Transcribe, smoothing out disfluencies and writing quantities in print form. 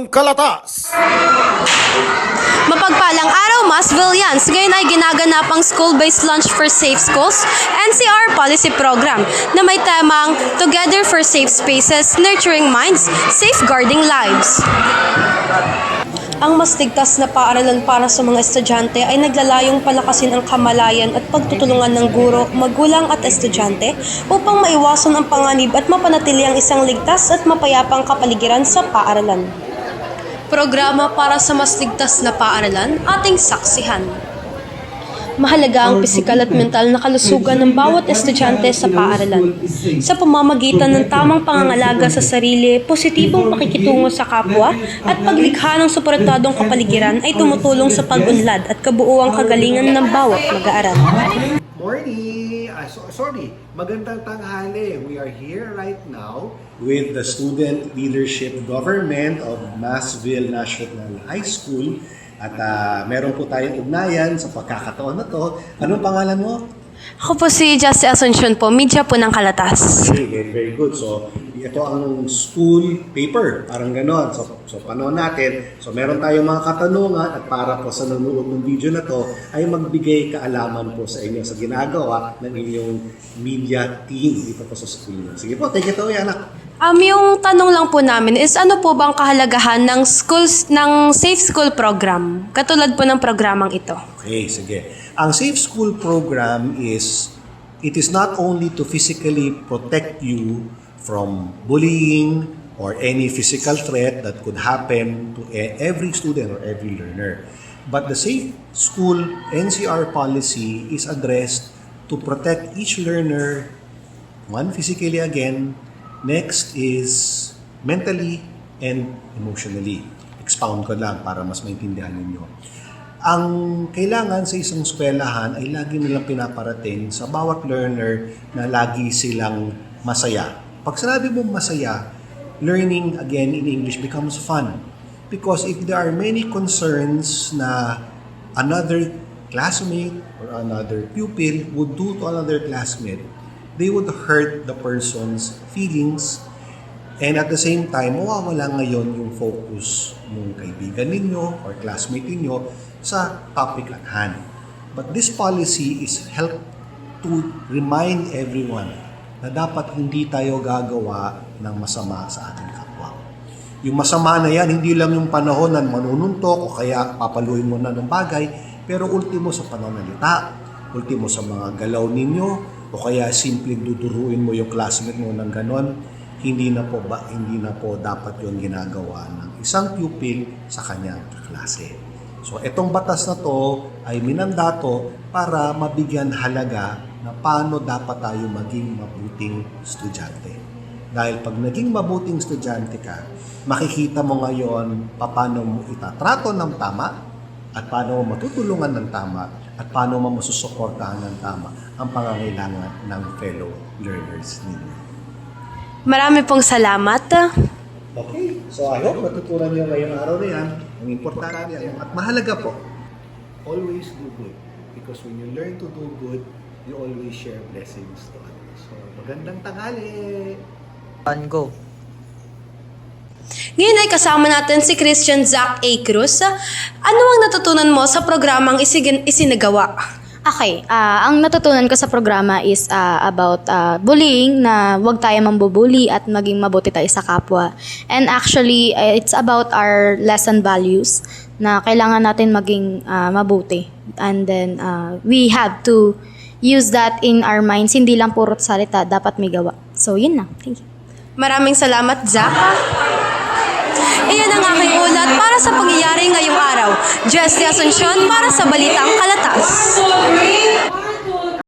Kalatas. Mapagpalang araw, Masvillians! Ngayon ay ginaganap ang School-Based Lunch for Safe Schools NCR Policy Program na may temang Together for Safe Spaces, Nurturing Minds, Safeguarding Lives. Ang mas ligtas na paaralan para sa mga estudyante ay naglalayong palakasin ang kamalayan at pagtutulungan ng guro, magulang at estudyante upang maiwasan ang panganib at mapanatili ang isang ligtas at mapayapang kapaligiran sa paaralan. Programa para sa mas ligtas na paaralan, ating saksihan. Mahalaga ang pisikal at mental na kalusugan ng bawat estudyante sa paaralan. Sa pamamagitan ng tamang pangangalaga sa sarili, positibong pakikitungo sa kapwa, at paglikha ng suportadong kapaligiran ay tumutulong sa pag-unlad at kabuuang kagalingan ng bawat mag-aaral. Morning! Magandang tanghali. We are here right now with the Student Leadership Government of Massville National High School. At meron po tayong ugnayan sa pagkakataon na to. Anong pangalan mo? Ako po si Justy Asuncion po, media po ng Kalatas. Okay, very good. So, ito ang school paper, parang ganon. So panahon natin. So, meron tayong mga katanungan at para po sa nanonood ng video na to ay magbigay kaalaman po sa inyo sa ginagawa ng inyong media team dito po sa school. Sige po, take it away, anak. Yung tanong lang po namin is ano po bang kahalagahan ng Safe School Program? Katulad po ng programang ito. Okay, sige. Ang Safe School Program it is not only to physically protect you from bullying or any physical threat that could happen to every student or every learner. But the Safe School NCR policy is addressed to protect each learner, one, physically again, next is mentally and emotionally. Expound ko lang para mas maintindihan ninyo. Ang kailangan sa isang eskwelahan ay lagi nilang pinaparating sa bawat learner na lagi silang masaya. Pag sinabi mo masaya, learning again in English becomes fun. Because if there are many concerns na another classmate or another pupil would do to another classmate, they would hurt the person's feelings, and at the same time, mawawala ngayon yung focus ng kaibigan ninyo or classmate ninyo sa topic at hand. But this policy is help to remind everyone na dapat hindi tayo gagawa ng masama sa ating kapwa. Yung masama na yan, hindi lang yung panahon na manununtok o kaya papaluin mo na ng bagay, pero ultimo sa pananalita, ultimo sa mga galaw ninyo, o kaya simpleng duduruin mo yung classmate mo ng ganon, hindi na po dapat yung ginagawa ng isang pupil sa kanyang kaklase. So itong batas na to ay minandato para mabigyan halaga na paano dapat tayo maging mabuting estudyante. Dahil pag naging mabuting estudyante ka, makikita mo ngayon paano mo itatrato ng tama at paano mo matutulungan ng tama at paano mo masusuportahan ng tama ang pangangailangan ng fellow learners ninyo. Marami pong salamat. Okay, so I hope natutunan niyo ngayong araw na yan. Ang importante yan. At mahalaga po, always do good. Because when you learn to do good, you always share blessings to others. So, magandang tanghali! Go. Ngayon ay kasama natin si Christian Zach A. Cruz. Ano ang natutunan mo sa programang isinagawa? Okay, ang natutunan ko sa programa is about bullying, na huwag tayo mambubuli at maging mabuti tayo sa kapwa. And actually, it's about our lesson values na kailangan natin maging mabuti. And then, we have to use that in our minds. Hindi lang puro salita, dapat may gawa. So, yun na. Thank you. Maraming salamat, Zach. Iyan ang aking ulat para sa pangyayari ngayong araw. Justy Asuncion para sa Balitang Kalatas.